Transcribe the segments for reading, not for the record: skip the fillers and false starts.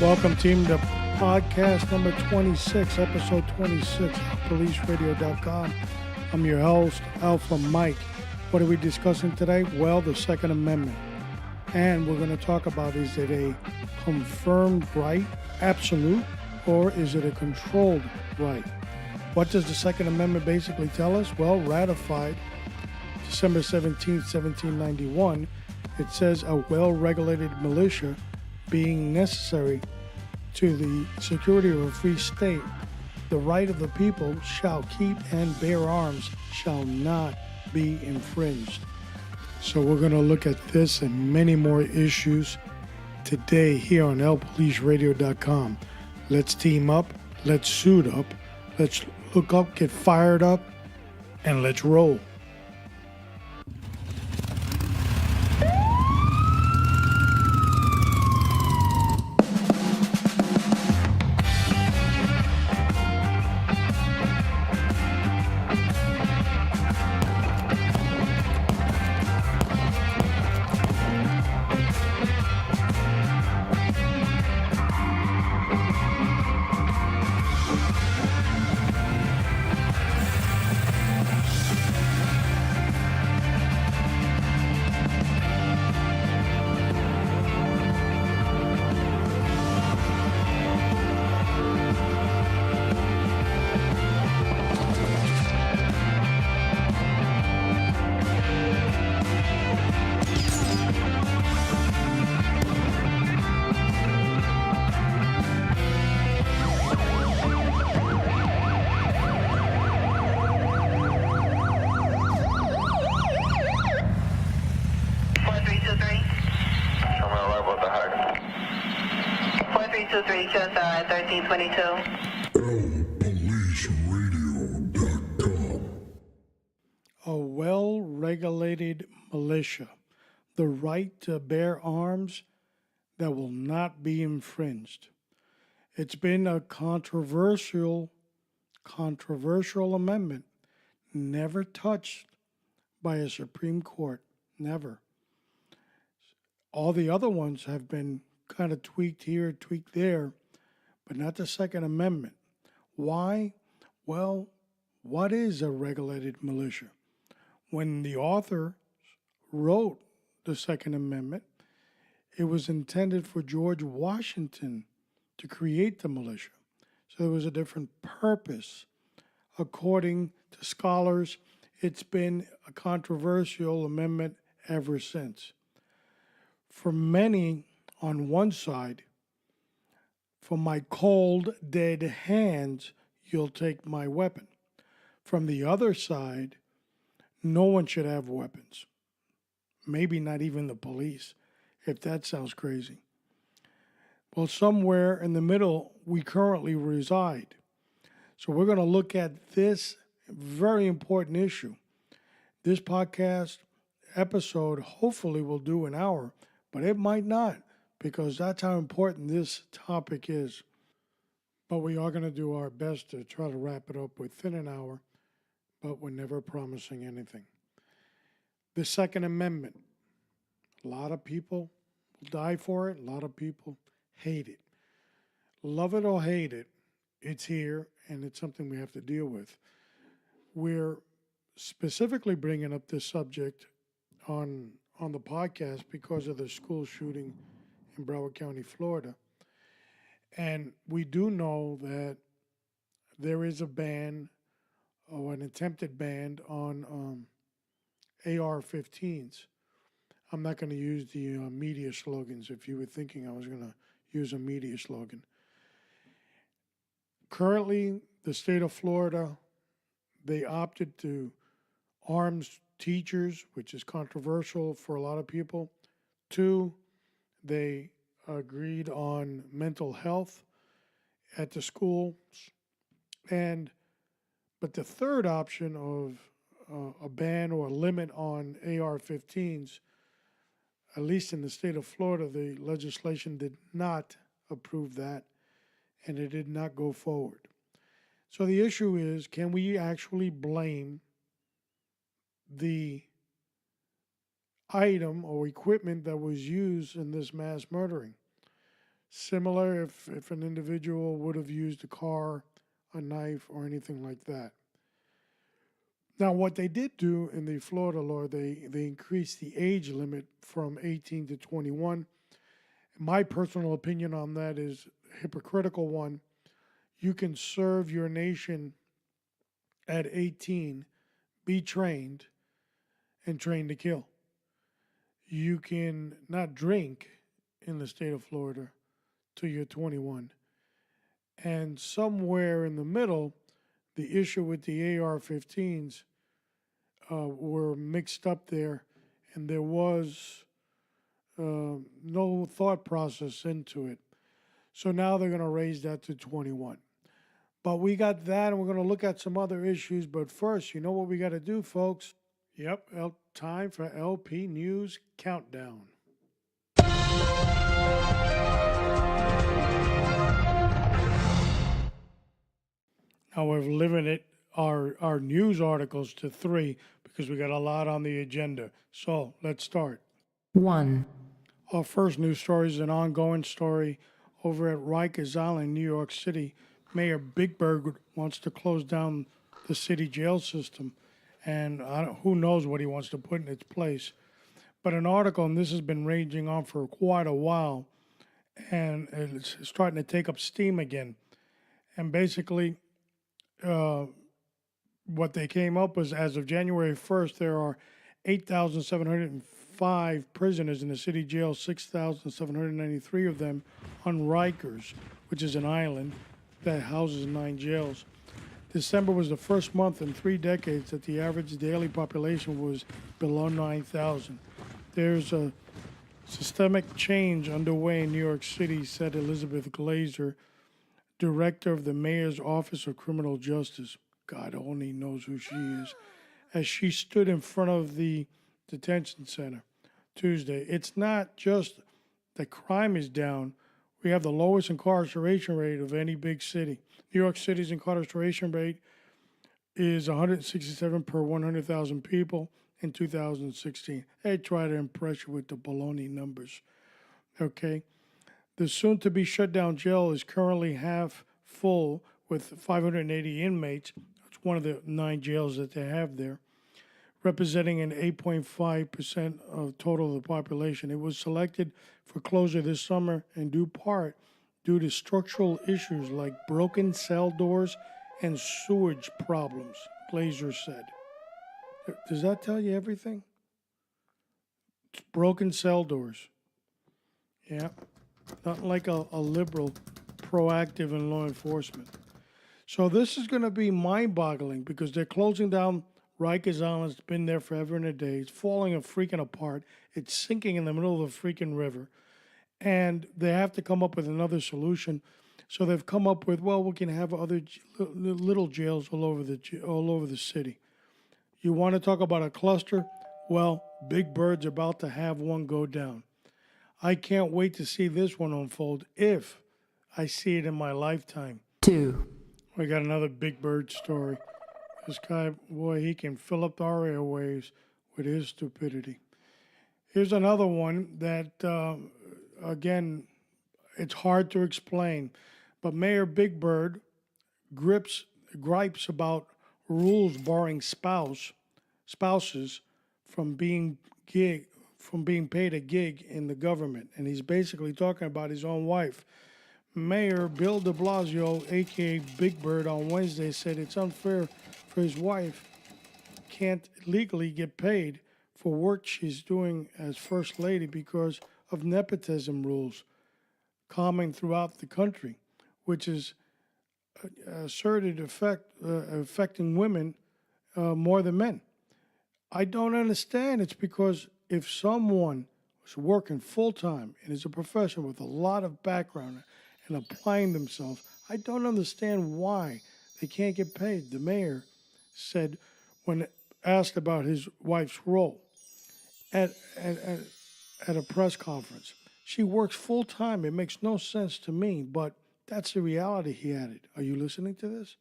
Welcome, team, to podcast number 26, episode 26, policeradio.com. I'm your host, Alpha Mike. What are we discussing today? Well, the Second Amendment. And we're going to talk about, is it a confirmed right, absolute, or is it a controlled right? What does the Second Amendment basically tell us? Well, ratified December 17, 1791, it says a well-regulated militia being necessary to the security of a free state, the right of the people shall keep and bear arms shall not be infringed. So we're going to look at this and many more issues today here on lpoliceradio.com. Let's team up, let's suit up, let's look up, get fired up, and let's roll. A well-regulated militia, the right to bear arms that will not be infringed. It's been a controversial amendment, never touched by a Supreme Court, never. All the other ones have been kind of tweaked here, tweaked there, but not the Second Amendment. Why? Well, what is a regulated militia? When the author wrote the Second Amendment, it was intended for George Washington to create the militia. So there was a different purpose. According to scholars, it's been a controversial amendment ever since. For many on one side, from my cold, dead hands, you'll take my weapon. From the other side, no one should have weapons. Maybe not even the police, if that sounds crazy. Well, somewhere in the middle, we currently reside. So we're going to look at this very important issue. This podcast episode hopefully will do an hour, but it might not, because that's how important this topic is. But we are going to do our best to try to wrap it up within an hour, but we're never promising anything. The Second Amendment. A lot of people will die for it. A lot of people hate it. Love it or hate it, it's here, and it's something we have to deal with. We're specifically bringing up this subject on the podcast because of the school shooting in Broward County, Florida. And we do know that there is a ban, or an attempted ban, on AR-15s. I'm not going to use the media slogans if you were thinking I was going to use a media slogan. Currently, the state of Florida, they opted to arms teachers, which is controversial for a lot of people. 2, they agreed on mental health at the schools. But the third option of a ban or a limit on AR-15s, at least in the state of Florida, the legislation did not approve that, and it did not go forward. So the issue is, can we actually blame the item or equipment that was used in this mass murdering? similar if an individual would have used a car, a knife, or anything like that. Now, what they did do in the Florida law, they increased the age limit from 18 to 21. My personal opinion on that is a hypocritical one. You can serve your nation at 18, be trained, and trained to kill. You can not drink in the state of Florida till you're 21. And somewhere in the middle, the issue with the AR-15s were mixed up there, and there was no thought process into it. So now they're going to raise that to 21. But we got that, and we're going to look at some other issues. But first, you know what we got to do, folks? Yep, time for LP News Countdown. Now we've limited our news articles to 3 because we got a lot on the agenda. So let's start. 1. Our first news story is an ongoing story over at Rikers Island, New York City. Mayor Big Bird wants to close down the city jail system, and who knows what he wants to put in its place. But an article, and this has been raging on for quite a while, and it's starting to take up steam again. And basically, what they came up was, as of January 1st, there are 8,705 prisoners in the city jail, 6,793 of them on Rikers, which is an island that houses 9 jails. December was the first month in 3 decades that the average daily population was below 9,000. There's a systemic change underway in New York City, said Elizabeth Glazer, director of the Mayor's Office of Criminal Justice. God only knows who she is. As she stood in front of the detention center Tuesday, it's not just that crime is down. We have the lowest incarceration rate of any big city. New York City's incarceration rate is 167 per 100,000 people in 2016. They try to impress you with the baloney numbers. Okay? The soon-to-be shut-down jail is currently half full with 580 inmates. It's one of the 9 jails that they have there, representing an 8.5% of total of the population. It was selected for closure this summer in due part due to structural issues like broken cell doors and sewage problems, Glazer said. Does that tell you everything? It's broken cell doors. Yeah. Not like a liberal proactive in law enforcement. So this is going to be mind-boggling because they're closing down Rikers Island. It's been there forever and a day. It's falling and freaking apart. It's sinking in the middle of the freaking river. And they have to come up with another solution. So they've come up with, well, we can have other little jails all over the city. You want to talk about a cluster? Well, Big Bird's about to have one go down. I can't wait to see this one unfold if I see it in my lifetime. 2. We got another Big Bird story. This guy, boy, he can fill up our airwaves with his stupidity. Here's another one that, again, it's hard to explain. But Mayor Big Bird gripes about rules barring spouses from being paid a gig in the government. And he's basically talking about his own wife. Mayor Bill de Blasio, a.k.a. Big Bird, on Wednesday said it's unfair for his wife can't legally get paid for work she's doing as First Lady because of nepotism rules common throughout the country, which is asserted affecting women more than men. I don't understand. It's because if someone is working full-time and is a professional with a lot of background and applying themselves, I don't understand why they can't get paid. The mayor said when asked about his wife's role at a press conference. She works full-time. It makes no sense to me, but that's the reality, he added. Are you listening to this?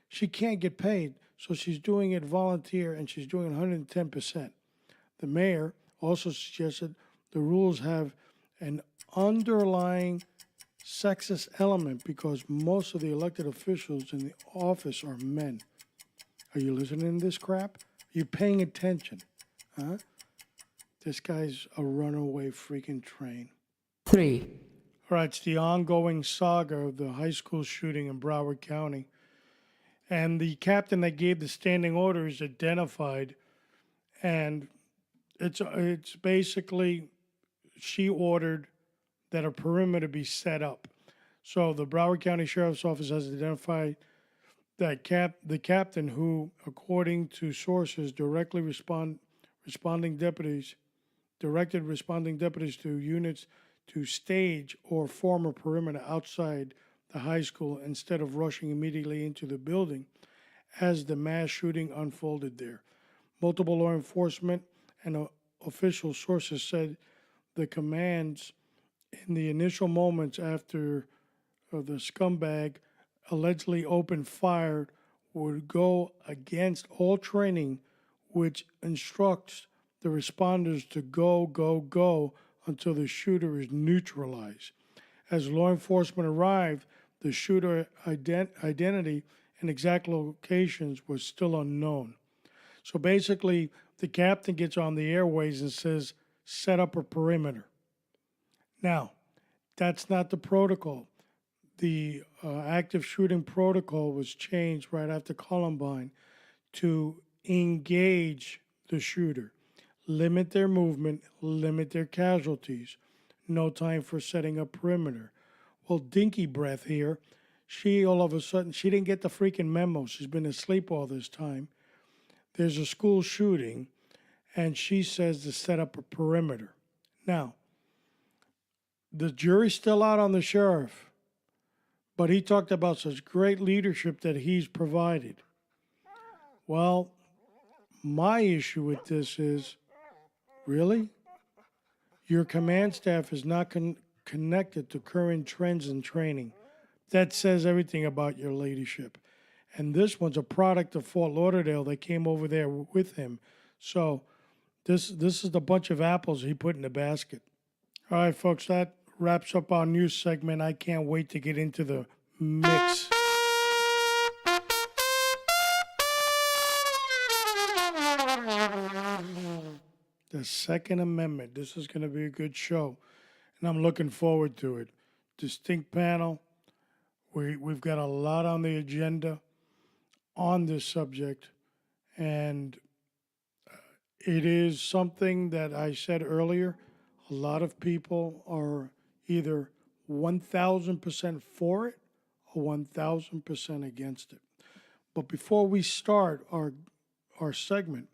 She can't get paid, so she's doing it volunteer, and she's doing 110%. The mayor also suggested the rules have an underlying sexist element because most of the elected officials in the office are men. Are you listening to this crap? Are you paying attention? Huh? This guy's a runaway freaking train. 3. All right, it's the ongoing saga of the high school shooting in Broward County. And the captain that gave the standing order is identified. And it's basically, she ordered that a perimeter be set up. So the Broward County Sheriff's Office has identified that the captain who, according to sources, directed responding deputies to units to stage or form a perimeter outside the high school instead of rushing immediately into the building as the mass shooting unfolded there. Multiple law enforcement and official sources said the commands in the initial moments after the scumbag allegedly opened fire would go against all training which instructs the responders to go until the shooter is neutralized. As law enforcement arrived, the shooter identity and exact locations was still unknown. So basically, the captain gets on the airways and says, set up a perimeter. Now, that's not the protocol. The active shooting protocol was changed right after Columbine to engage the shooter, limit their movement, limit their casualties. No time for setting up perimeter. Well, Dinky Breath here, she all of a sudden, she didn't get the freaking memo. She's been asleep all this time. There's a school shooting, and she says to set up a perimeter. Now, the jury's still out on the sheriff, but he talked about such great leadership that he's provided. Well, my issue with this is, really? Your command staff is not connected to current trends and training. That says everything about your leadership. And this one's a product of Fort Lauderdale that came over there with him. So this is the bunch of apples he put in the basket. All right, folks, that wraps up our news segment. I can't wait to get into the mix. The Second Amendment. This is going to be a good show, and I'm looking forward to it. Distinct panel. We've got a lot on the agenda on this subject, and it is something that I said earlier. A lot of people are either 1,000% for it or 1,000% against it. But before we start our segment,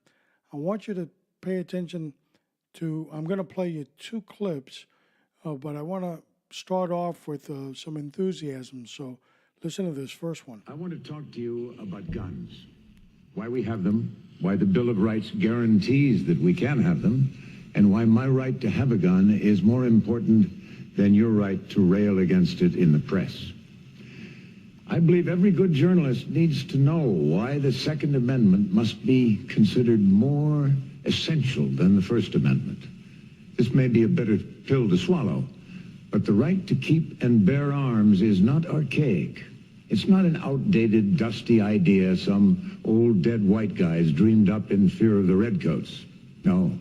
I want you to pay attention to, I'm going to play you two clips, but I want to start off with some enthusiasm. So listen to this first one. I want to talk to you about guns, why we have them, why the Bill of Rights guarantees that we can have them, and why my right to have a gun is more important than your right to rail against it in the press. I believe every good journalist needs to know why the Second Amendment must be considered more essential than the First Amendment. This may be a bitter pill to swallow, but the right to keep and bear arms is not archaic. It's not an outdated, dusty idea some old dead white guys dreamed up in fear of the redcoats. No,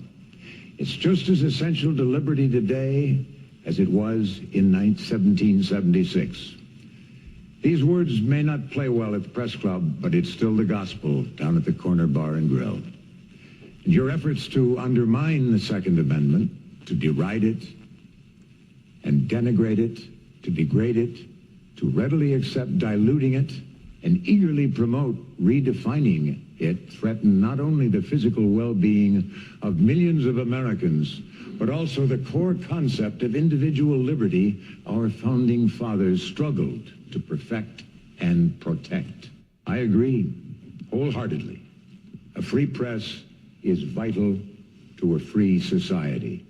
it's just as essential to liberty today as it was in 1776. These words may not play well at the press club, but it's still the gospel down at the corner bar and grill. And your efforts to undermine the Second Amendment, to deride it and denigrate it, to degrade it, to readily accept diluting it, and eagerly promote redefining it, threaten not only the physical well-being of millions of Americans, but also the core concept of individual liberty our founding fathers struggled to perfect and protect. I agree wholeheartedly. A free press is vital to a free society.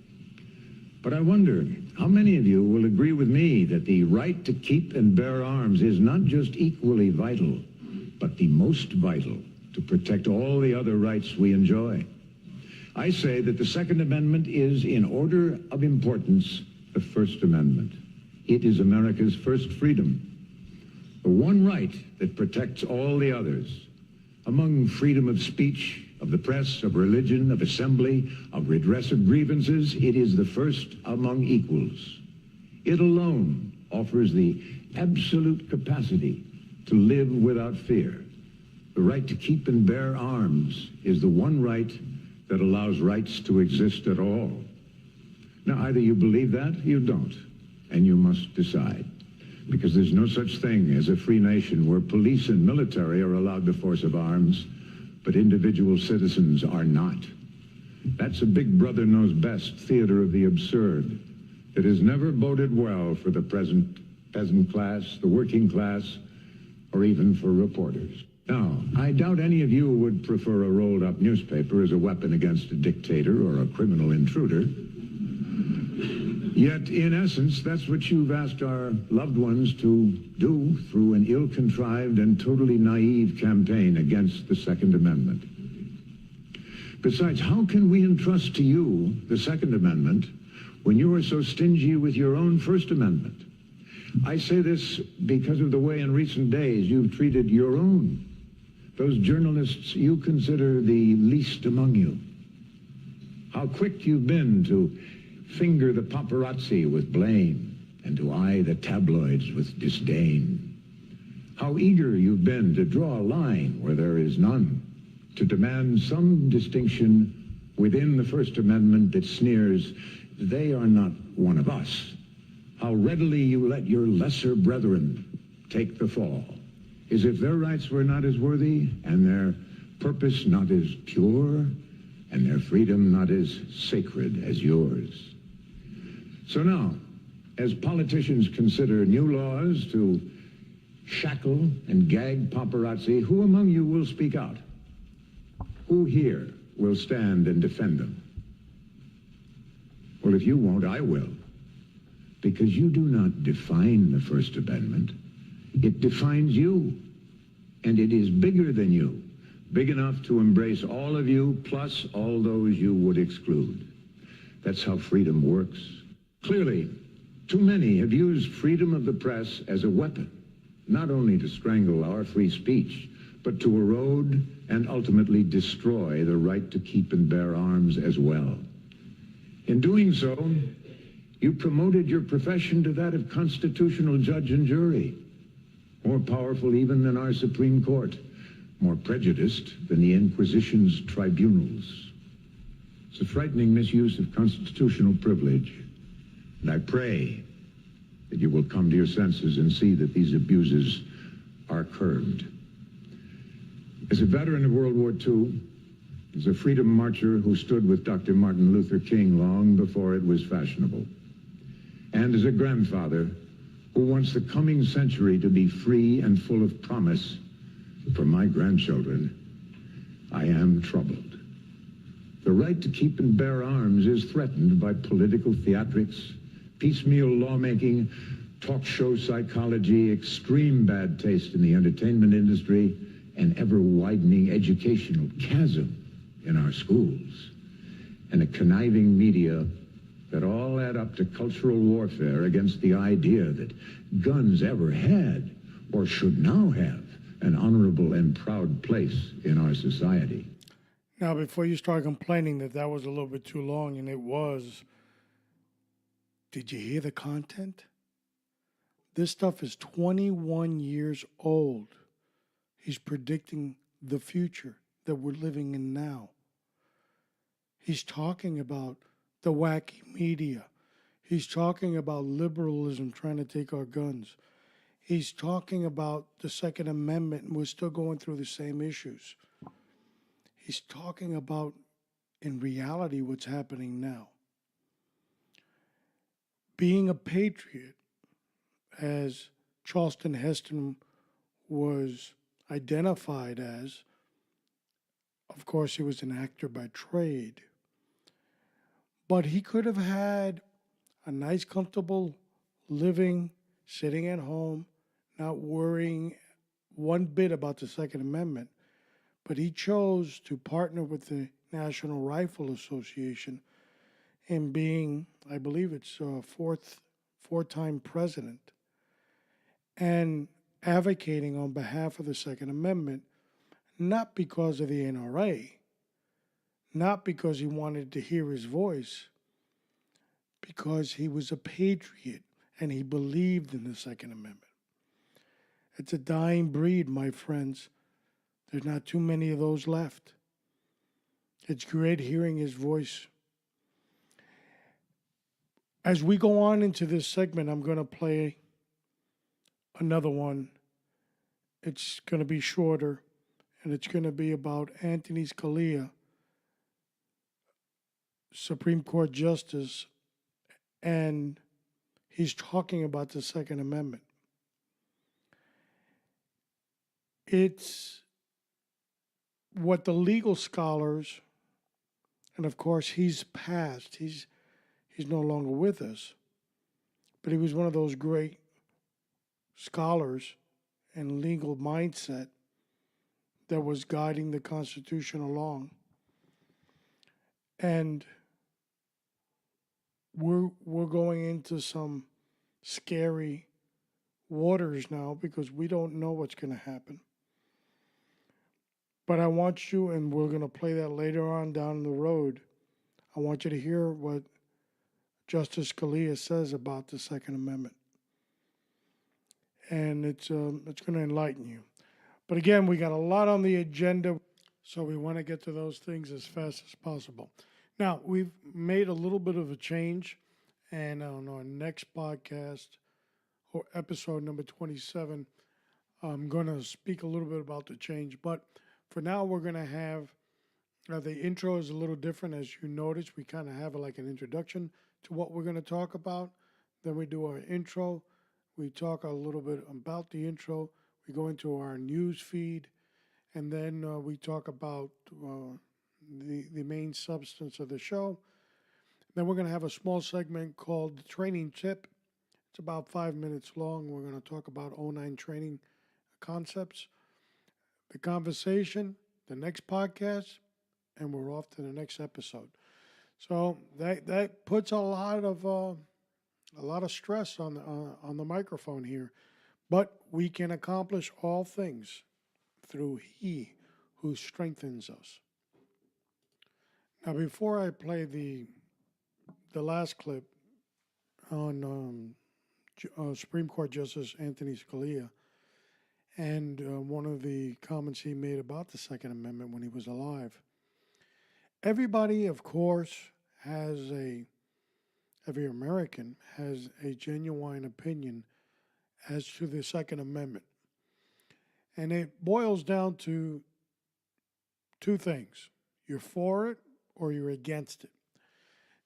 But I wonder, how many of you will agree with me that the right to keep and bear arms is not just equally vital, but the most vital to protect all the other rights we enjoy? I say that the Second Amendment is, in order of importance, the First Amendment. It is America's first freedom, the one right that protects all the others. Among freedom of speech, of the press, of religion, of assembly, of redress of grievances, it is the first among equals. It alone offers the absolute capacity to live without fear. The right to keep and bear arms is the one right that allows rights to exist at all. Now, either you believe that, or you don't, and you must decide. Because there's no such thing as a free nation where police and military are allowed the force of arms, but individual citizens are not. That's a Big Brother knows best theater of the absurd that has never boded well for the present peasant class, the working class, or even for reporters. Now, I doubt any of you would prefer a rolled-up newspaper as a weapon against a dictator or a criminal intruder. Yet, in essence, that's what you've asked our loved ones to do through an ill-contrived and totally naive campaign against the Second Amendment. Besides, how can we entrust to you the Second Amendment when you are so stingy with your own First Amendment? I say this because of the way in recent days you've treated your own, those journalists you consider the least among you. How quick you've been to finger the paparazzi with blame and to eye the tabloids with disdain. How eager you've been to draw a line where there is none, to demand some distinction within the First Amendment that sneers, they are not one of us. How readily you let your lesser brethren take the fall, as if their rights were not as worthy and their purpose not as pure and their freedom not as sacred as yours. So now, as politicians consider new laws to shackle and gag paparazzi, who among you will speak out? Who here will stand and defend them? Well, if you won't, I will. Because you do not define the First Amendment. It defines you. And it is bigger than you, big enough to embrace all of you, plus all those you would exclude. That's how freedom works. Clearly, too many have used freedom of the press as a weapon, not only to strangle our free speech, but to erode and ultimately destroy the right to keep and bear arms as well. In doing so, you promoted your profession to that of constitutional judge and jury, more powerful even than our Supreme Court, more prejudiced than the Inquisition's tribunals. It's a frightening misuse of constitutional privilege. And I pray that you will come to your senses and see that these abuses are curbed. As a veteran of World War II, as a freedom marcher who stood with Dr. Martin Luther King long before it was fashionable, and as a grandfather who wants the coming century to be free and full of promise for my grandchildren, I am troubled. The right to keep and bear arms is threatened by political theatrics, piecemeal lawmaking, talk show psychology, extreme bad taste in the entertainment industry, and ever-widening educational chasm in our schools, and a conniving media that all add up to cultural warfare against the idea that guns ever had or should now have an honorable and proud place in our society. Now, before you start complaining that that was a little bit too long, and it was, did you hear the content? This stuff is 21 years old. He's predicting the future that we're living in now. He's talking about the wacky media. He's talking about liberalism trying to take our guns. He's talking about the Second Amendment, and we're still going through the same issues. He's talking about, in reality, what's happening now. Being a patriot, as Charlton Heston was identified as, of course, he was an actor by trade, but he could have had a nice, comfortable living, sitting at home, not worrying one bit about the Second Amendment. But he chose to partner with the National Rifle Association in being, I believe it's four-time president, and advocating on behalf of the Second Amendment, not because of the NRA, not because he wanted to hear his voice, because he was a patriot and he believed in the Second Amendment. It's a dying breed, my friends. There's not too many of those left. It's great hearing his voice. As we go on into this segment, I'm going to play another one. It's going to be shorter, and it's going to be about Antonin Scalia, Supreme Court Justice, and he's talking about the Second Amendment. It's what the legal scholars, and of course he's passed, he's no longer with us, but he was one of those great scholars and legal mindset that was guiding the Constitution along. And we're going into some scary waters now because we don't know what's going to happen. But I want you, and we're going to play that later on down the road, I want you to hear what Justice Scalia says about the Second Amendment. And it's going to enlighten you. But again, we got a lot on the agenda, so we want to get to those things as fast as possible. Now, we've made a little bit of a change, and on our next podcast, or episode number 27, I'm going to speak a little bit about the change. But for now, we're going to have, the intro is a little different. As you notice, we kind of have like an introduction to what we're going to talk about. Then we do our intro. We talk a little bit about the intro. We go into our news feed, and then we talk about the main substance of the show. Then we're going to have a small segment called the Training Tip. It's about 5 minutes long. We're going to talk about 09 training concepts, the conversation, the next podcast, and we're off to the next episode. So that puts a lot of stress on the microphone here, but we can accomplish all things through He who strengthens us. Now, before I play the last clip on Supreme Court Justice Antonin Scalia and one of the comments he made about the Second Amendment when he was alive, everybody, of course, every American has a genuine opinion as to the Second Amendment. And it boils down to two things. You're for it or you're against it.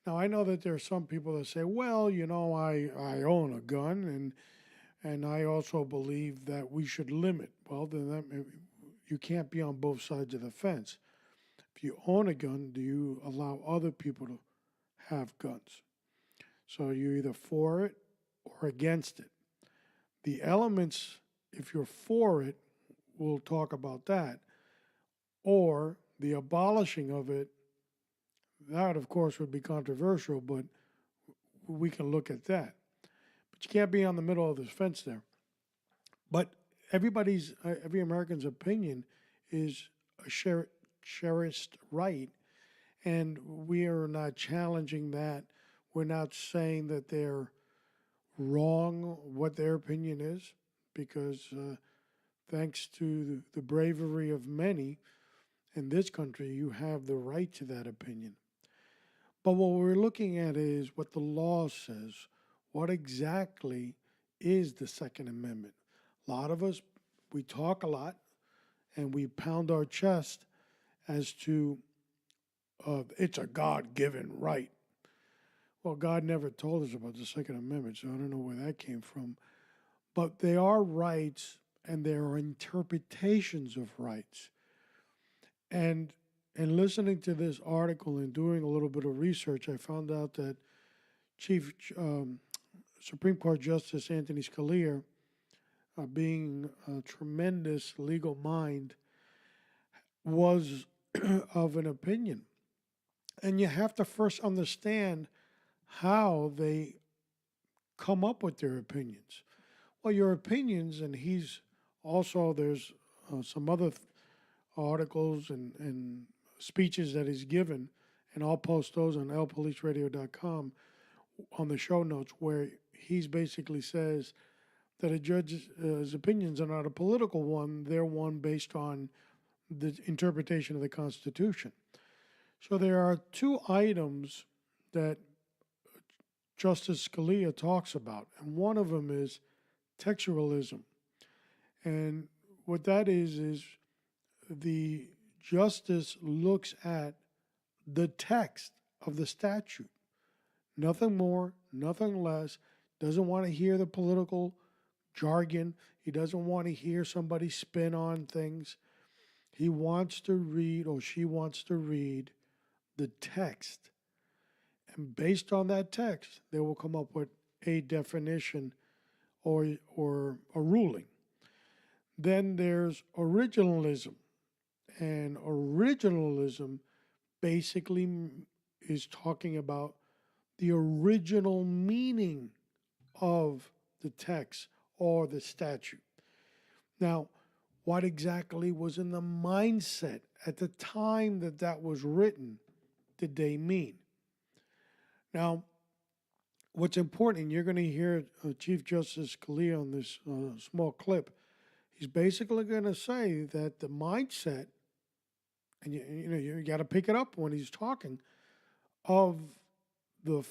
Now, I know that there are some people that say, well, you know, I own a gun and I also believe that we should limit. Well, then you can't be on both sides of the fence. If you own a gun, do you allow other people to have guns? So you're either for it or against it. The elements, if you're for it, we'll talk about that. Or the abolishing of it, that of course would be controversial, but we can look at that. But you can't be on the middle of the fence there. But every American's opinion is a cherished right, and we are not challenging that. We're not saying that they're wrong what their opinion is, because thanks to the bravery of many in this country, you have the right to that opinion. But what we're looking at is what the law says. What exactly is the Second Amendment? A lot of us, we talk a lot and we pound our chest as to it's a God-given right. Well, God never told us about the Second Amendment, so I don't know where that came from. But they are rights, and there are interpretations of rights. And in listening to this article and doing a little bit of research, I found out that Supreme Court Justice Antonin Scalia, being a tremendous legal mind, was of an opinion. And you have to first understand how they come up with their opinions. Well, your opinions, and there's some other articles and speeches that he's given, and I'll post those on lpoliceradio.com on the show notes, where he's basically says that a judge's opinions are not a political one, they're one based on the interpretation of the Constitution. So there are two items that Justice Scalia talks about, and one of them is textualism. And what that is the justice looks at the text of the statute. Nothing more, nothing less. Doesn't want to hear the political jargon. He doesn't want to hear somebody spin on things. He wants to read, or she wants to read, the text. And based on that text, they will come up with a definition or a ruling. Then there's originalism. And originalism basically is talking about the original meaning of the text or the statute. Now, what exactly was in the mindset at the time that that was written did they mean? Now, what's important, and you're going to hear Chief Justice Scalia on this small clip, he's basically going to say that the mindset, and you got to pick it up when he's talking, of the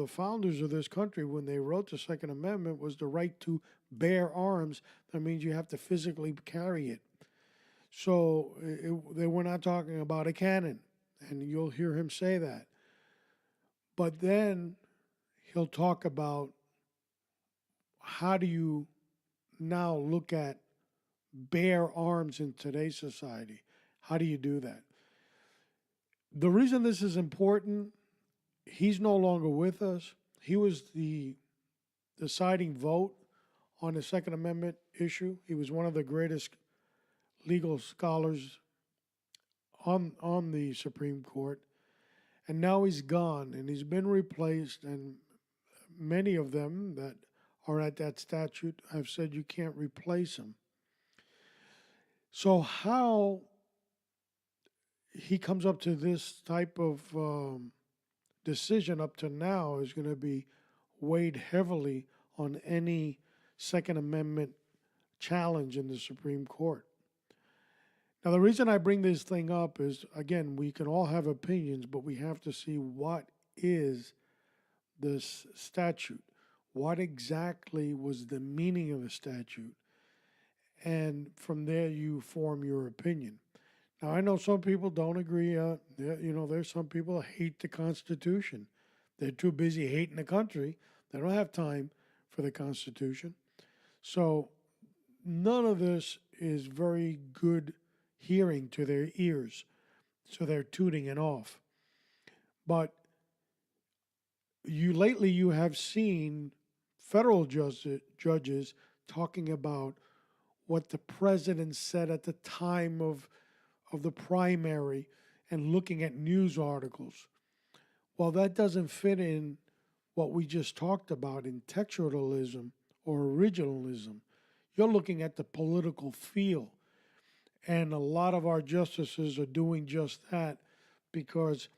founders of this country when they wrote the Second Amendment was the right to bear arms. That means you have to physically carry it. So they were not talking about a cannon, and you'll hear him say that. But then he'll talk about how do you now look at bear arms in today's society. How do you do that? The reason this is important, he's no longer with us. He was the deciding vote on the Second Amendment issue. He was one of the greatest legal scholars on the Supreme Court. And now he's gone, and he's been replaced, and many of them that are at that statute have said you can't replace him. So how he comes up to this type of decision up to now is going to be weighed heavily on any Second Amendment challenge in the Supreme Court. Now, the reason I bring this thing up is, again, we can all have opinions, but we have to see what is this statute. What exactly was the meaning of the statute? And from there, you form your opinion. Now, I know some people don't agree. There's some people that hate the Constitution. They're too busy hating the country. They don't have time for the Constitution. So none of this is very good hearing to their ears. So they're tuning it off. But lately you have seen federal judges talking about what the president said at the time of the primary and looking at news articles. Well, that doesn't fit in what we just talked about in textualism or originalism. You're looking at the political feel. And a lot of our justices are doing just that because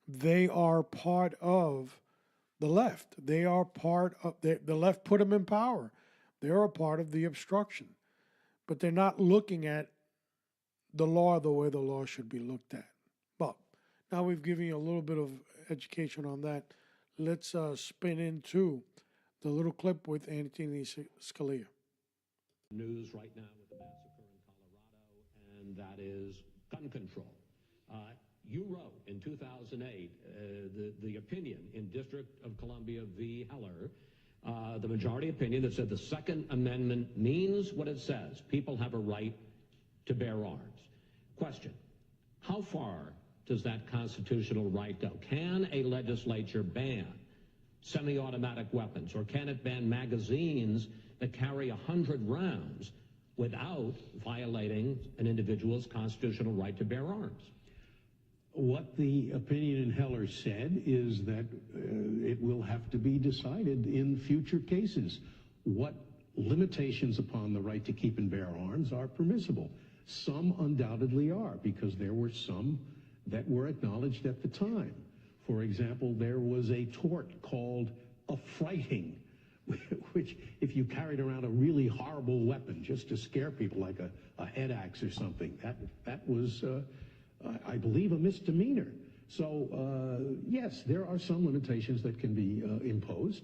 they are part of the left. They are part of, the left put them in power. They're a part of the obstruction. But they're not looking at the law the way the law should be looked at. But now we've given you a little bit of education on that. Let's spin into the little clip with Antonin Scalia. News right now with the massacre in Colorado, and that is gun control. You wrote in 2008 the opinion in District of Columbia v. Heller, the majority opinion that said the Second Amendment means what it says. People have a right to bear arms. Question, how far does that constitutional right go? Can a legislature ban semi-automatic weapons, or can it ban magazines that carry 100 rounds without violating an individual's constitutional right to bear arms? What the opinion in Heller said is that it will have to be decided in future cases what limitations upon the right to keep and bear arms are permissible. Some undoubtedly are, because there were some that were acknowledged at the time. For example, there was a tort called affrighting, which if you carried around a really horrible weapon just to scare people, like a head axe or something, that was, I believe, a misdemeanor. So yes, there are some limitations that can be imposed.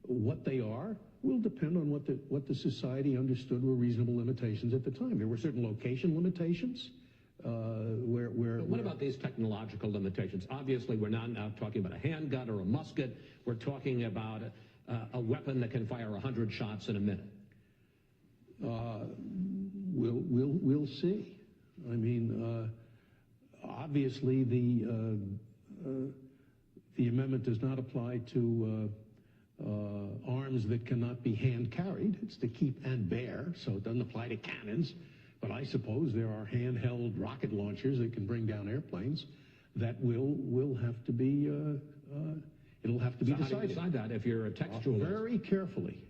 What they are will depend on what the society understood were reasonable limitations at the time. There were certain location limitations. What about these technological limitations? Obviously, we're not now talking about a handgun or a musket. We're talking about a weapon that can fire 100 shots in a minute. We'll see. I mean, obviously, the amendment does not apply to arms that cannot be hand carried. It's to keep and bear, so it doesn't apply to cannons. But I suppose there are handheld rocket launchers that can bring down airplanes that will have to be it'll have to be decided. How do you decide that if you're a textualist? Very carefully.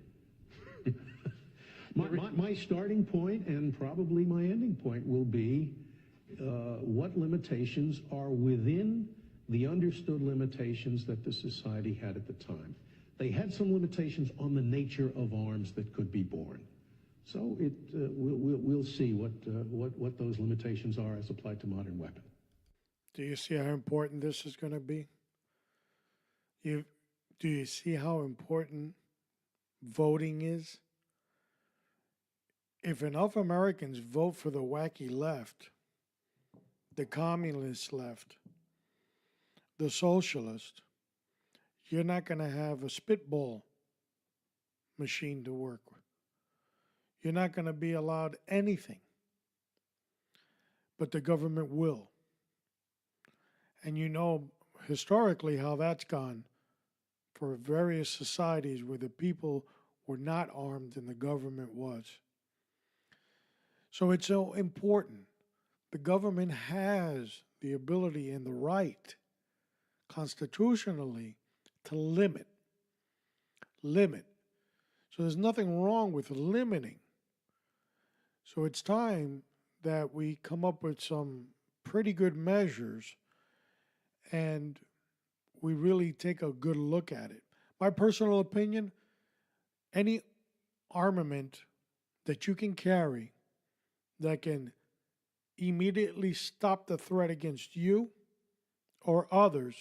My starting point and probably my ending point will be what limitations are within the understood limitations that the society had at the time. They had some limitations on the nature of arms that could be borne. So we'll see what those limitations are as applied to modern weapons. Do you see how important this is going to be? Do you see how important voting is? If enough Americans vote for the wacky left, the communist left, the socialist, you're not going to have a spitball machine to work with. You're not going to be allowed anything, but the government will. And you know historically how that's gone for various societies where the people were not armed and the government was. So it's so important. The government has the ability and the right constitutionally to limit. So there's nothing wrong with limiting. So it's time that we come up with some pretty good measures and we really take a good look at it. My personal opinion, any armament that you can carry that can immediately stop the threat against you or others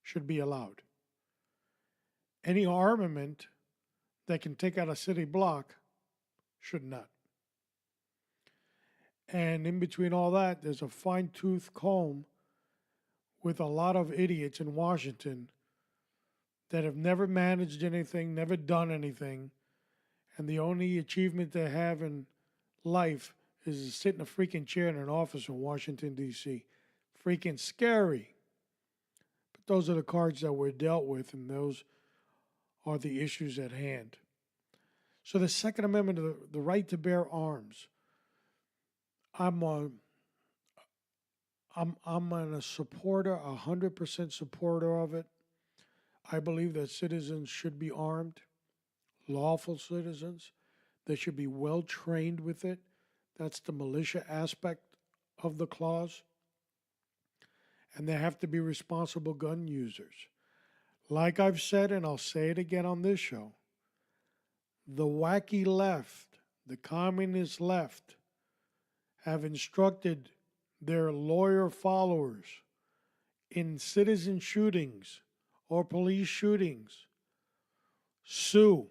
should be allowed. Any armament that can take out a city block should not. And in between all that, there's a fine-tooth comb with a lot of idiots in Washington that have never managed anything, never done anything, and the only achievement they have in life is to sit in a freaking chair in an office in Washington, D.C. Freaking scary. But those are the cards that we're dealt with, and those are the issues at hand. So the Second Amendment, the right to bear arms, I'm a supporter, 100% supporter of it. I believe that citizens should be armed, lawful citizens. They should be well trained with it. That's the militia aspect of the clause. And they have to be responsible gun users. Like I've said, and I'll say it again on this show, the wacky left, the communist left, have instructed their lawyer followers in citizen shootings or police shootings, sue.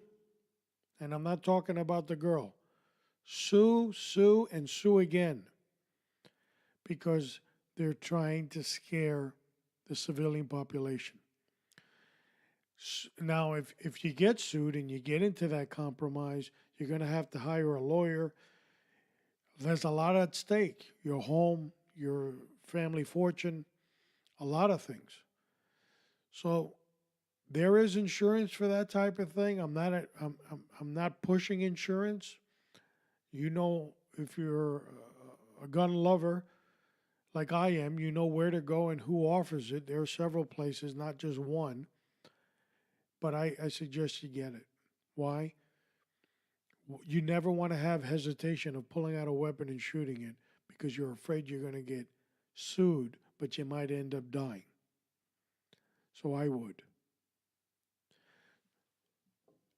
And I'm not talking about the girl. Sue, sue, and sue again. Because they're trying to scare the civilian population. Now, if you get sued and you get into that compromise, you're going to have to hire a lawyer. There's a lot at stake. Your home, your family fortune, a lot of things. So there is insurance for that type of thing. I'm not pushing insurance. You know, if you're a gun lover like I am, you know where to go and who offers it. There are several places, not just one. But I suggest you get it. Why? You never want to have hesitation of pulling out a weapon and shooting it because you're afraid you're going to get sued, but you might end up dying. So I would.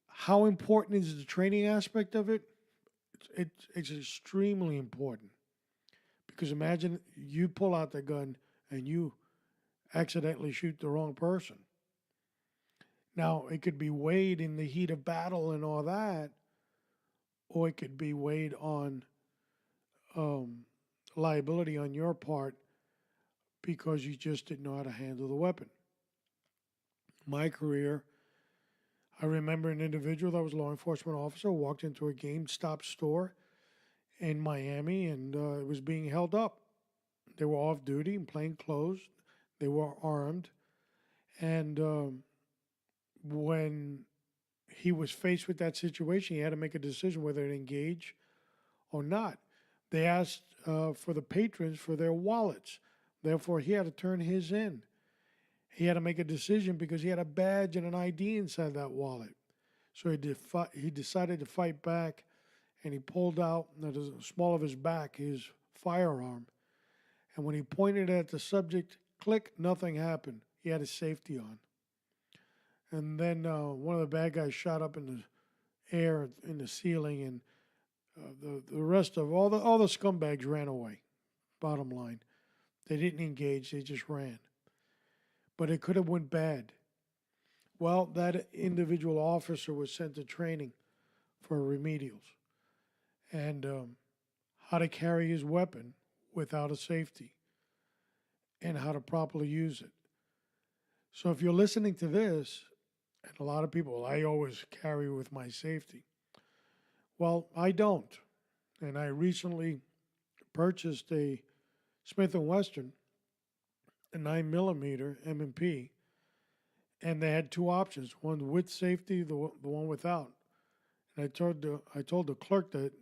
How important is the training aspect of it? It's extremely important. Because imagine you pull out the gun and you accidentally shoot the wrong person. Now, it could be weighed in the heat of battle and all that, or it could be weighed on liability on your part because you just didn't know how to handle the weapon. My career, I remember an individual that was a law enforcement officer walked into a GameStop store in Miami and it was being held up. They were off duty in plain clothes. They were armed. And when he was faced with that situation, he had to make a decision whether to engage or not. They asked for the patrons for their wallets. Therefore, he had to turn his in. He had to make a decision because he had a badge and an ID inside that wallet. So he decided to fight back, and he pulled out, at the small of his back, his firearm. And when he pointed at the subject, click, nothing happened. He had his safety on. And then one of the bad guys shot up in the air, in the ceiling, and the rest of all the scumbags ran away. Bottom line, they didn't engage; they just ran. But it could have went bad. Well, that individual officer was sent to training for remedials and how to carry his weapon without a safety and how to properly use it. So if you're listening to this, and a lot of people, I always carry with my safety. Well, I don't. And I recently purchased a Smith & Wesson, a 9mm M&P, and they had two options, one with safety, the one without. And I told the clerk that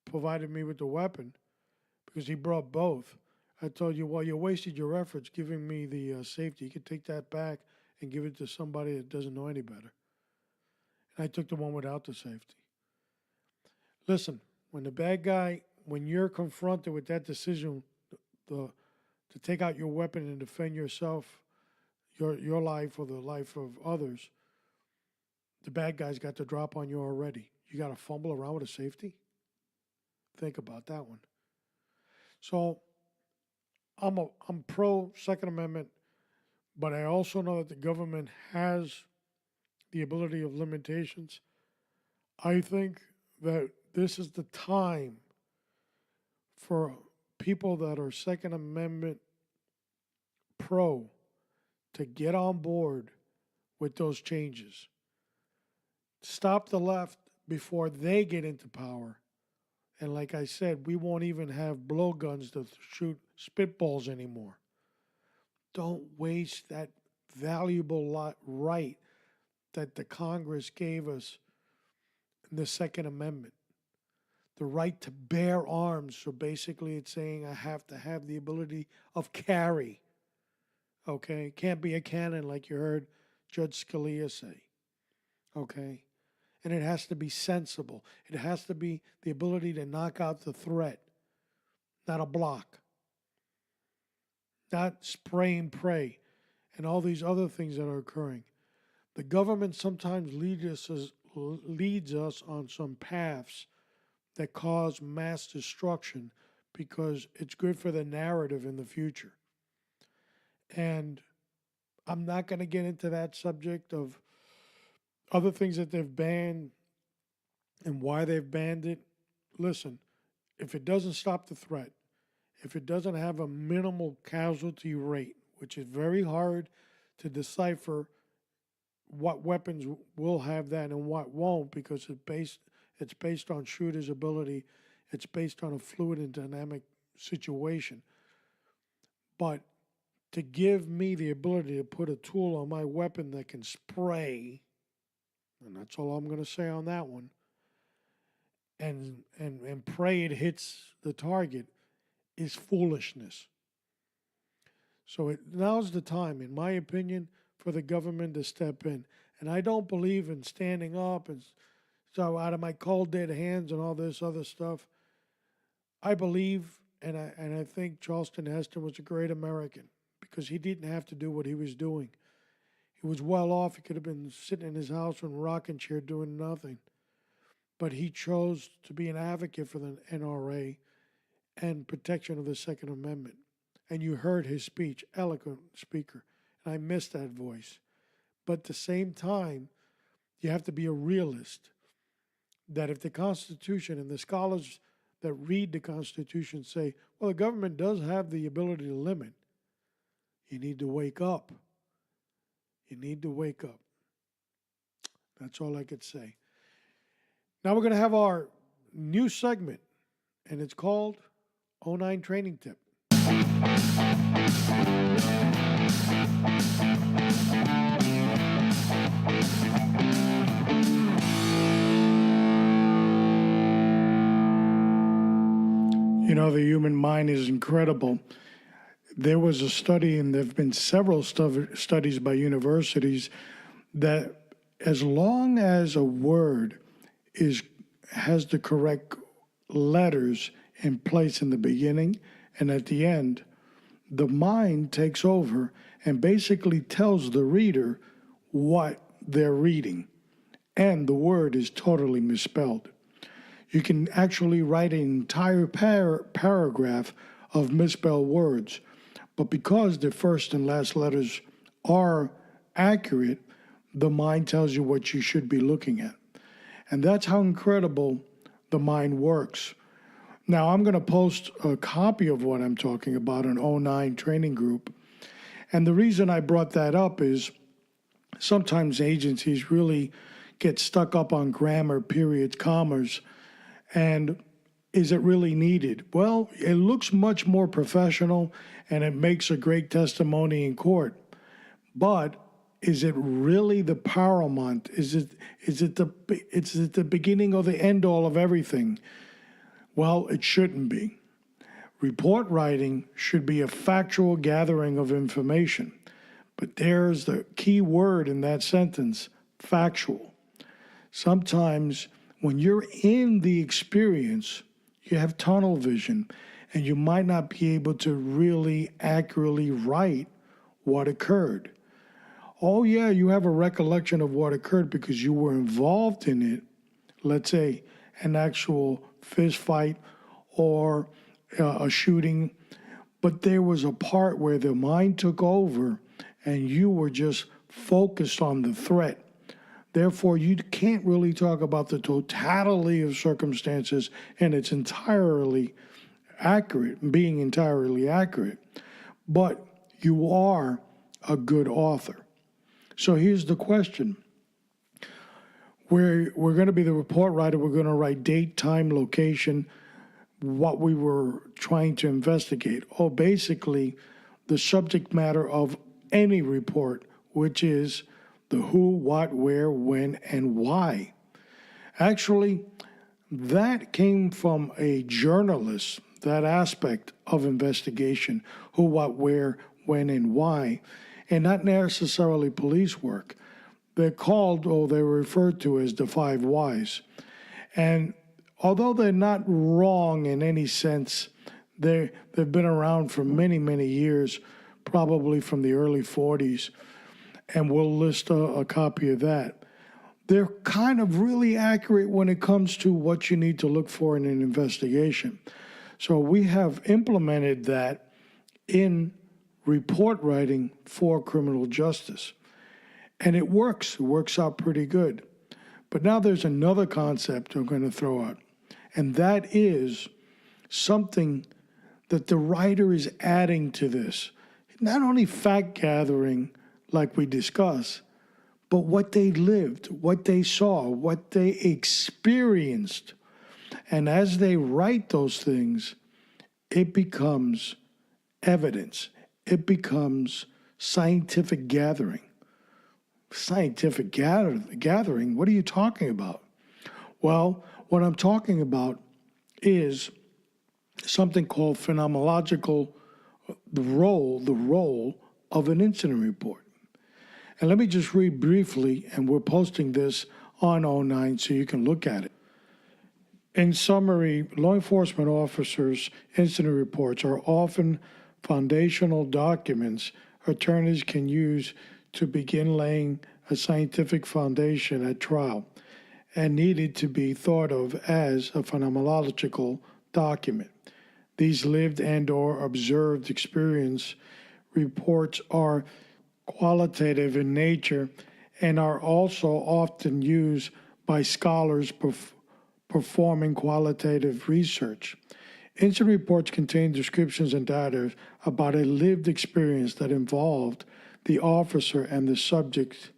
provided me with the weapon, because he brought both. I told you, well, you wasted your efforts giving me the safety. You could take that back and give it to somebody that doesn't know any better. And I took the one without the safety. Listen, when you're confronted with that decision to take out your weapon and defend yourself, your life or the life of others, the bad guys got the drop on you already. You got to fumble around with a safety? Think about that one. So I'm pro Second Amendment, but I also know that the government has the ability of limitations. I think that this is the time for people that are Second Amendment pro to get on board with those changes. Stop the left before they get into power. And like I said, we won't even have blowguns to shoot spitballs anymore. Don't waste that valuable right that the Congress gave us in the Second Amendment. The right to bear arms. So basically it's saying I have to have the ability of carry. Okay? Can't be a cannon like you heard Judge Scalia say. Okay? And it has to be sensible. It has to be the ability to knock out the threat, not a block. Not spray and pray and all these other things that are occurring. The government sometimes leads us on some paths that cause mass destruction because it's good for the narrative in the future. And I'm not going to get into that subject of other things that they've banned and why they've banned it. Listen, if it doesn't stop the threat, if it doesn't have a minimal casualty rate, which is very hard to decipher what weapons will have that and what won't, because it's based on shooter's ability, it's based on a fluid and dynamic situation. But to give me the ability to put a tool on my weapon that can spray, and that's all I'm going to say on that one, and pray it hits the target, is foolishness. So now's the time, in my opinion, for the government to step in. And I don't believe in standing up and so out of my cold dead hands and all this other stuff. I believe, and I think Charlton Heston was a great American because he didn't have to do what he was doing. He was well off. He could have been sitting in his house in a rocking chair doing nothing. But he chose to be an advocate for the NRA and protection of the Second Amendment. And you heard his speech, eloquent speaker, and I miss that voice. But at the same time, you have to be a realist that if the Constitution and the scholars that read the Constitution say, well, the government does have the ability to limit, you need to wake up. You need to wake up. That's all I could say. Now we're going to have our new segment, and it's called 09 Training Tip. You know, the human mind is incredible. There was a study, and there have been several studies by universities, that as long as a word has the correct letters in place in the beginning and at the end, the mind takes over and basically tells the reader what they're reading, and the word is totally misspelled. You can actually write an entire paragraph of misspelled words, but because the first and last letters are accurate, the mind tells you what you should be looking at. And that's how incredible the mind works. Now, I'm going to post a copy of what I'm talking about, an 09 training group. And the reason I brought that up is sometimes agencies really get stuck up on grammar, periods, commas, and is it really needed? Well, it looks much more professional and it makes a great testimony in court. But is it really the paramount? Is it the beginning or the end all of everything? Well, it shouldn't be. Report writing should be a factual gathering of information. But there's the key word in that sentence, factual. Sometimes when you're in the experience, you have tunnel vision, and you might not be able to really accurately write what occurred. Oh yeah, you have a recollection of what occurred because you were involved in it, let's say an actual fist fight or a shooting, but there was a part where the mind took over and you were just focused on the threat. Therefore, you can't really talk about the totality of circumstances and it's entirely accurate, being entirely accurate, but you are a good author. So here's the question. We're going to be the report writer. We're going to write date, time, location, what we were trying to investigate. Oh, basically, the subject matter of any report, which is the who, what, where, when, and why. Actually, that came from a journalist, that aspect of investigation, who, what, where, when, and why, and not necessarily police work. They're called, or they're referred to as the 5 whys. And although they're not wrong in any sense, they've been around for many, many years, probably from the early 40s, and we'll list a copy of that. They're kind of really accurate when it comes to what you need to look for in an investigation. So we have implemented that in report writing for criminal justice. And it works out pretty good. But now there's another concept I'm going to throw out, and that is something that the writer is adding to this. Not only fact gathering, like we discussed, but what they lived, what they saw, what they experienced. And as they write those things, it becomes evidence. It becomes scientific gathering. Scientific gathering? What are you talking about? Well, what I'm talking about is something called phenomenological, the role of an incident report. And let me just read briefly, and we're posting this on '09 so you can look at it. In summary, law enforcement officers' incident reports are often foundational documents attorneys can use to begin laying a scientific foundation at trial, and needed to be thought of as a phenomenological document. These lived and/or observed experience reports are qualitative in nature and are also often used by scholars performing qualitative research. Incident reports contain descriptions and data about a lived experience that involved the officer and the subject.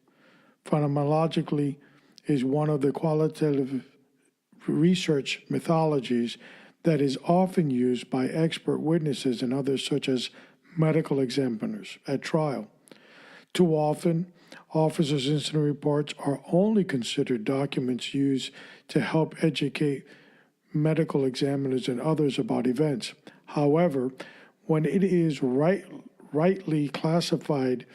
Phenomenologically is one of the qualitative research methodologies that is often used by expert witnesses and others such as medical examiners at trial. Too often, officers' incident reports are only considered documents used to help educate medical examiners and others about events. However, when it is rightly classified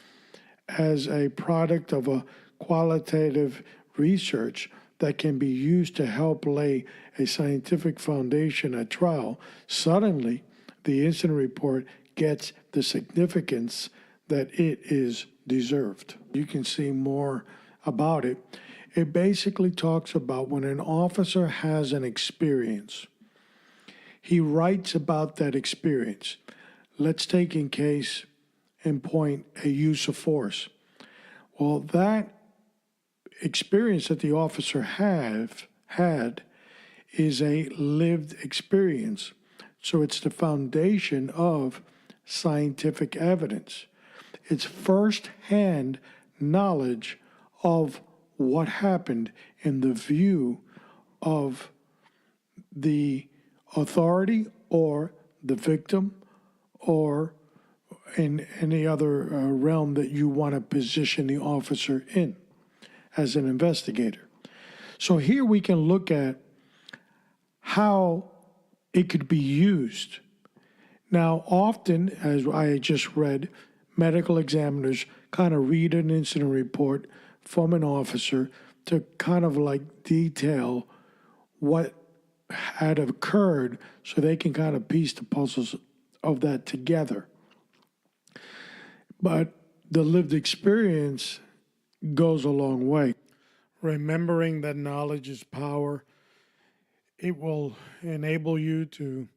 as a product of a qualitative research that can be used to help lay a scientific foundation at trial, suddenly the incident report gets the significance that it is deserved. You can see more about it. It basically talks about when an officer has an experience, he writes about that experience. Let's take in case in point a use of force. Well, that experience that the officer had is a lived experience. So it's the foundation of scientific evidence. It's first-hand knowledge of what happened in the view of the authority or the victim or in any other realm that you want to position the officer in as an investigator. So here we can look at how it could be used. Now, often, as I just read, medical examiners kind of read an incident report from an officer to kind of like detail what had occurred so they can kind of piece the puzzles of that together. But the lived experience goes a long way. Remembering that knowledge is power, it will enable you to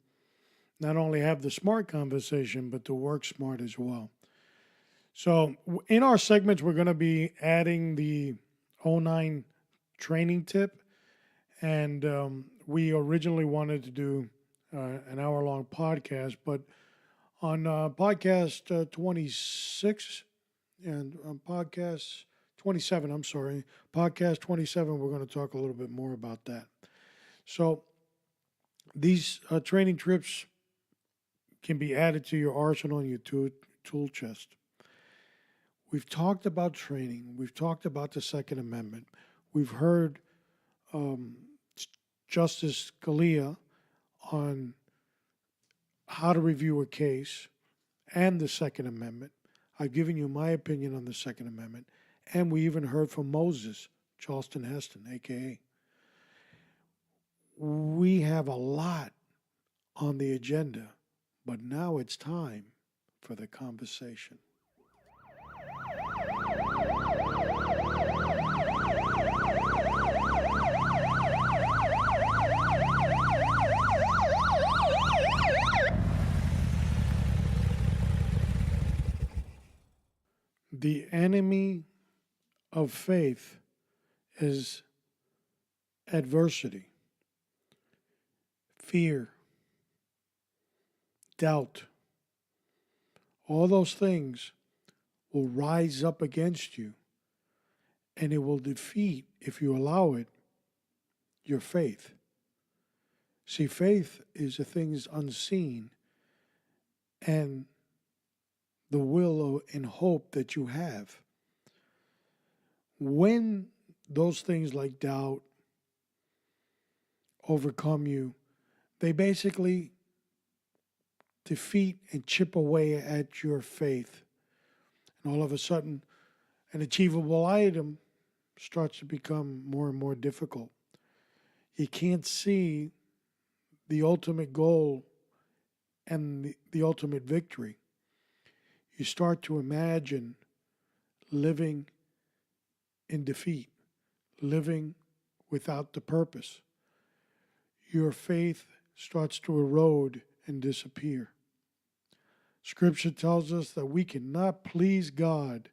not only have the smart conversation, but to work smart as well. So in our segments, we're going to be adding the '09 training tip. And we originally wanted to do an hour-long podcast, but on podcast 26 and on podcast 27, podcast 27, we're going to talk a little bit more about that. So these training trips can be added to your arsenal and your tool chest. We've talked about training. We've talked about the Second Amendment. We've heard Justice Scalia on how to review a case and the Second Amendment. I've given you my opinion on the Second Amendment. And we even heard from Moses, Charlton Heston, a.k.a. We have a lot on the agenda, but now it's time for the conversation. The enemy of faith is adversity, fear, doubt. All those things will rise up against you, and it will defeat, if you allow it, your faith. See, faith is the things unseen and the will and hope that you have. When those things like doubt overcome you, they basically defeat and chip away at your faith. And all of a sudden, an achievable item starts to become more and more difficult. You can't see the ultimate goal and the ultimate victory. You start to imagine living in defeat, living without the purpose. Your faith starts to erode and disappear. Scripture tells us that we cannot please God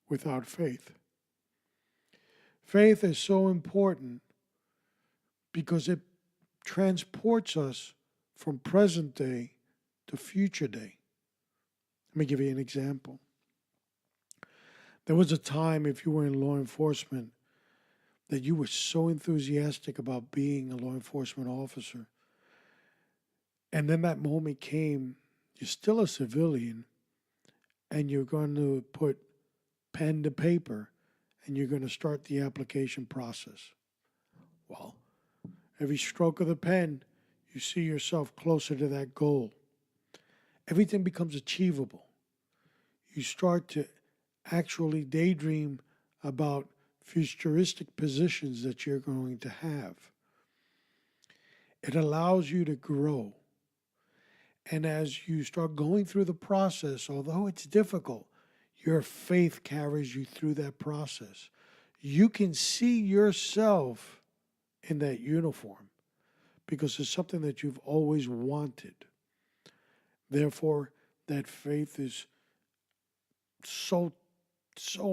without faith. Faith is so important because it transports us from present day to future day. Let me give you an example. There was a time, if you were in law enforcement, that you were so enthusiastic about being a law enforcement officer. And then that moment came, you're still a civilian, and you're going to put pen to paper, and you're going to start the application process. Well, every stroke of the pen, you see yourself closer to that goal. Everything becomes achievable. You start to actually daydream about futuristic positions that you're going to have. It allows you to grow. And as you start going through the process, although it's difficult, your faith carries you through that process. You can see yourself in that uniform because it's something that you've always wanted. Therefore, that faith is so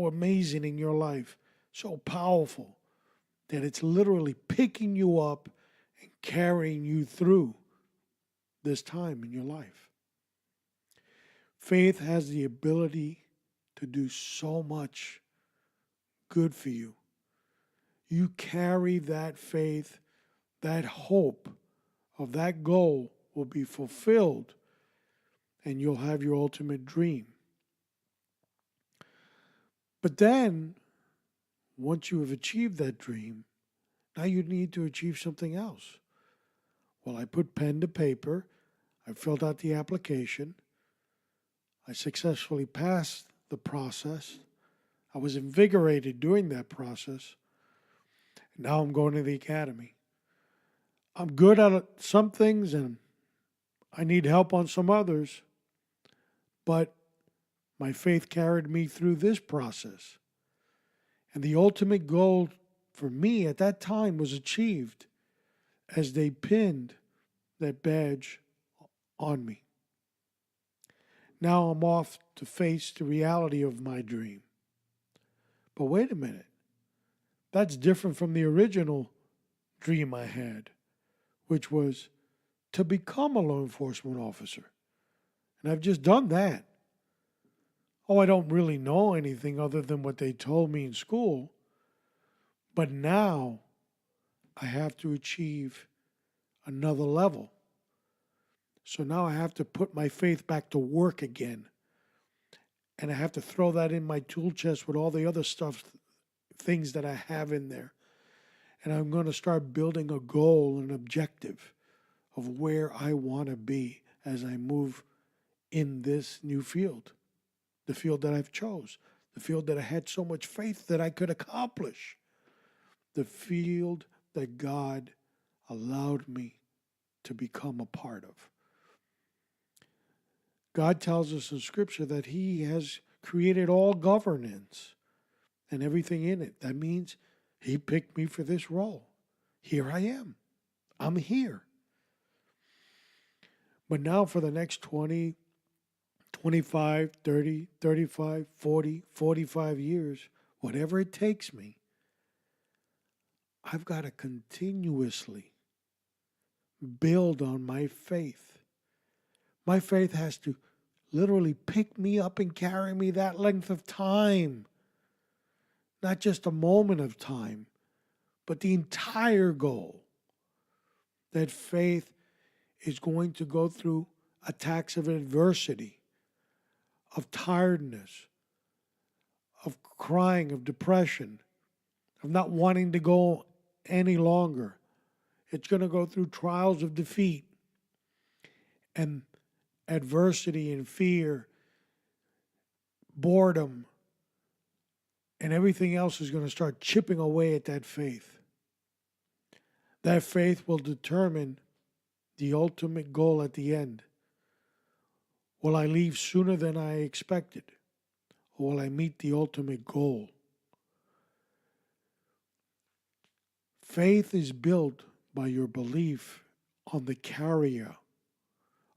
amazing in your life, so powerful, that it's literally picking you up and carrying you through this time in your life. Faith has the ability to do so much good for you. You carry that faith, that hope of that goal will be fulfilled, and you'll have your ultimate dream. But then, once you have achieved that dream, now you need to achieve something else. Well, I put pen to paper, I filled out the application, I successfully passed the process, I was invigorated during that process, and now I'm going to the academy. I'm good at some things and I need help on some others, but my faith carried me through this process. And the ultimate goal for me at that time was achieved as they pinned that badge on me. Now I'm off to face the reality of my dream. But wait a minute. That's different from the original dream I had, which was to become a law enforcement officer. And I've just done that. Oh, I don't really know anything other than what they told me in school. But now I have to achieve another level. So now I have to put my faith back to work again. And I have to throw that in my tool chest with all the other stuff, things that I have in there. And I'm going to start building a goal, an objective of where I want to be as I move in this new field. The field that I've chose. The field that I had so much faith that I could accomplish. The field that God allowed me to become a part of. God tells us in Scripture that He has created all governance and everything in it. That means He picked me for this role. Here I am. I'm here. But now for the next 20, 25, 30, 35, 40, 45 years, whatever it takes me, I've got to continuously build on my faith. My faith has to literally pick me up and carry me that length of time. Not just a moment of time, but the entire goal. That faith is going to go through attacks of adversity, of tiredness, of crying, of depression, of not wanting to go any longer. It's going to go through trials of defeat. And adversity and fear, boredom, and everything else is going to start chipping away at that faith. That faith will determine the ultimate goal at the end. Will I leave sooner than I expected? Or will I meet the ultimate goal? Faith is built by your belief on the carrier,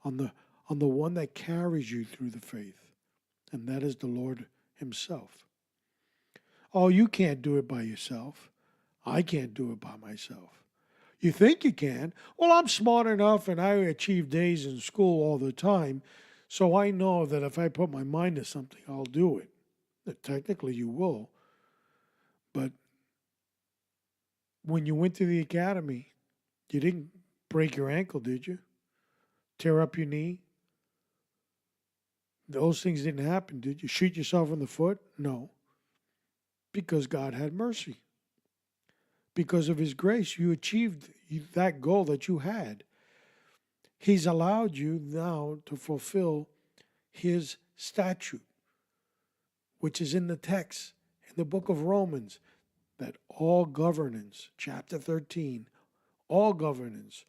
on the one that carries you through the faith, and that is the Lord himself. Oh, you can't do it by yourself. I can't do it by myself. You think you can? Well, I'm smart enough and I achieve A's in school all the time, so I know that if I put my mind to something, I'll do it. Technically, you will. But when you went to the academy, you didn't break your ankle, did you? Tear up your knee? Those things didn't happen, did you? Shoot yourself in the foot? No. Because God had mercy. Because of his grace, you achieved that goal that you had. He's allowed you now to fulfill his statute, which is in the text, in the book of Romans, that all governance, chapter 13, all governance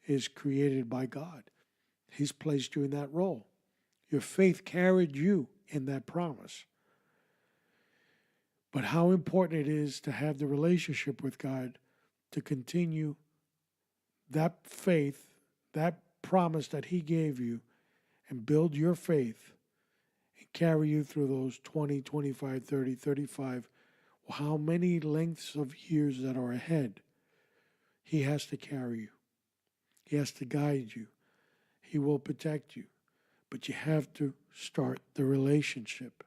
is created by God. He's placed you in that role. Your faith carried you in that promise. But how important it is to have the relationship with God to continue that faith, that promise that he gave you, and build your faith and carry you through those 20, 25, 30, 35, how many lengths of years that are ahead. He has to carry you. He has to guide you. He will protect you. But you have to start the relationship.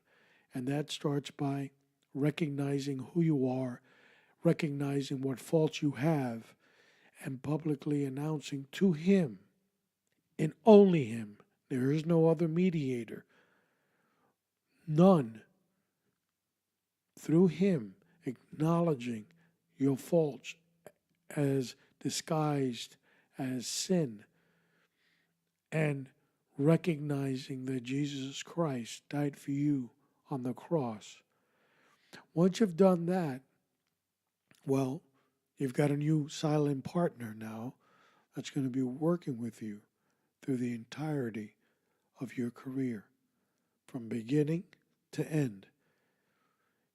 And that starts by recognizing who you are, recognizing what faults you have, and publicly announcing to him, and only him, there is no other mediator, none, through him, acknowledging your faults as disguised as sin, and recognizing that Jesus Christ died for you on the cross. Once you've done that, well, you've got a new silent partner now that's going to be working with you through the entirety of your career, from beginning to end.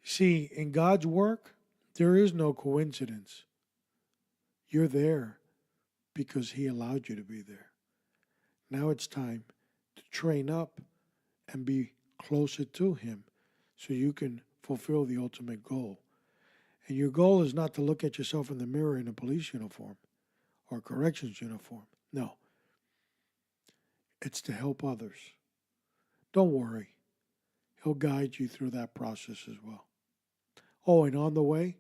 See, in God's work, there is no coincidence. You're there because he allowed you to be there. Now it's time to train up and be closer to him so you can fulfill the ultimate goal. And your goal is not to look at yourself in the mirror in a police uniform or a corrections uniform. No. It's to help others. Don't worry. He'll guide you through that process as well. Oh, and on the way,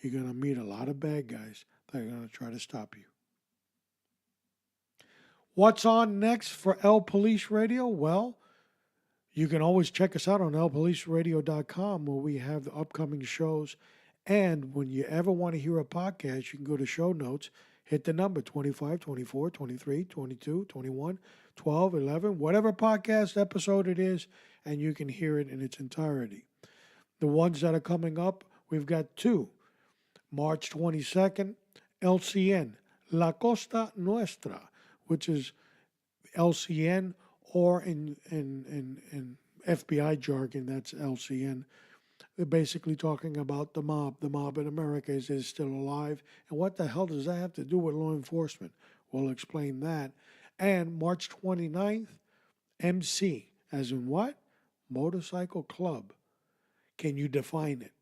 you're going to meet a lot of bad guys that are going to try to stop you. What's on next for El Police Radio? Well, you can always check us out on elpoliceradio.com where we have the upcoming shows. And when you ever want to hear a podcast, you can go to show notes, hit the number 25, 24, 23, 22, 21, 12, 11, whatever podcast episode it is, and you can hear it in its entirety. The ones that are coming up, we've got two. March 22nd, LCN, La Costa Nuestra, which is LCN, or in FBI jargon, that's LCN. They're basically talking about the mob. The mob in America is still alive. And what the hell does that have to do with law enforcement? We'll explain that. And March 29th, MC, as in what? Motorcycle Club. Can you define it?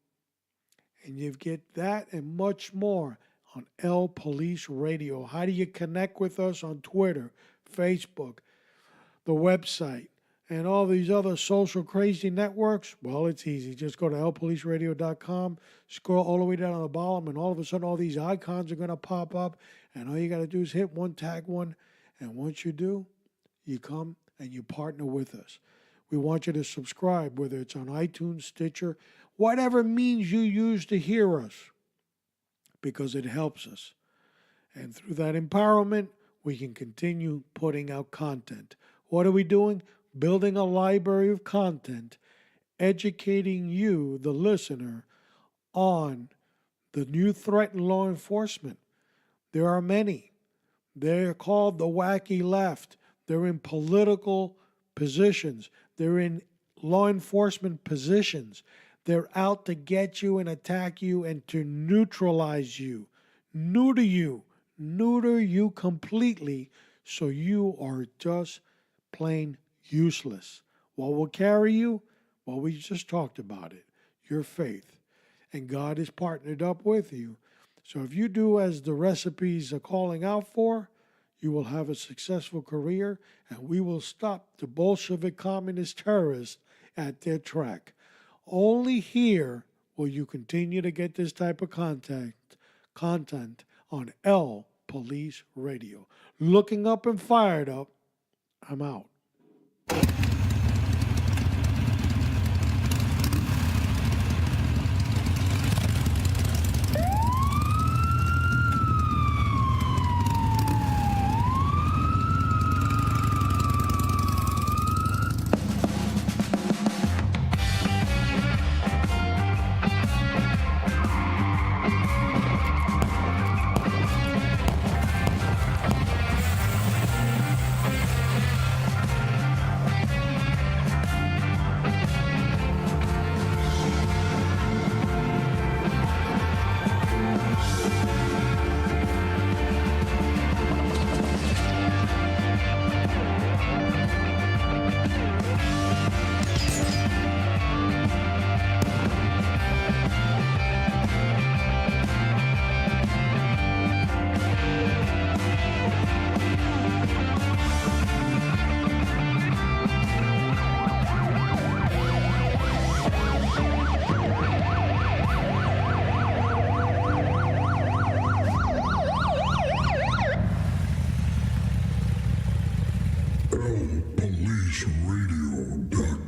And you get that and much more on El Police Radio. How do you connect with us on Twitter, Facebook, the website, and all these other social crazy networks? Well, it's easy. Just go to elpoliceradio.com, scroll all the way down to the bottom, and all of a sudden all these icons are going to pop up, and all you got to do is hit one, tag one, and once you do, you come and you partner with us. We want you to subscribe, whether it's on iTunes, Stitcher, whatever means you use to hear us, because it helps us. And through that empowerment, we can continue putting out content. What are we doing? Building a library of content, educating you, the listener, on the new threat in law enforcement. There are many. They're called the wacky left. They're in political positions. They're in law enforcement positions. They're out to get you and attack you and to neutralize you, neuter you completely, so you are just plain useless. What will carry you? Well, we just talked about it. Your faith. And God is partnered up with you. So if you do as the recipes are calling out for, you will have a successful career, and we will stop the Bolshevik communist terrorists at their track. Only here will you continue to get this type of content on L Police Radio. Looking up and fired up, I'm out. LPoliceRadio.com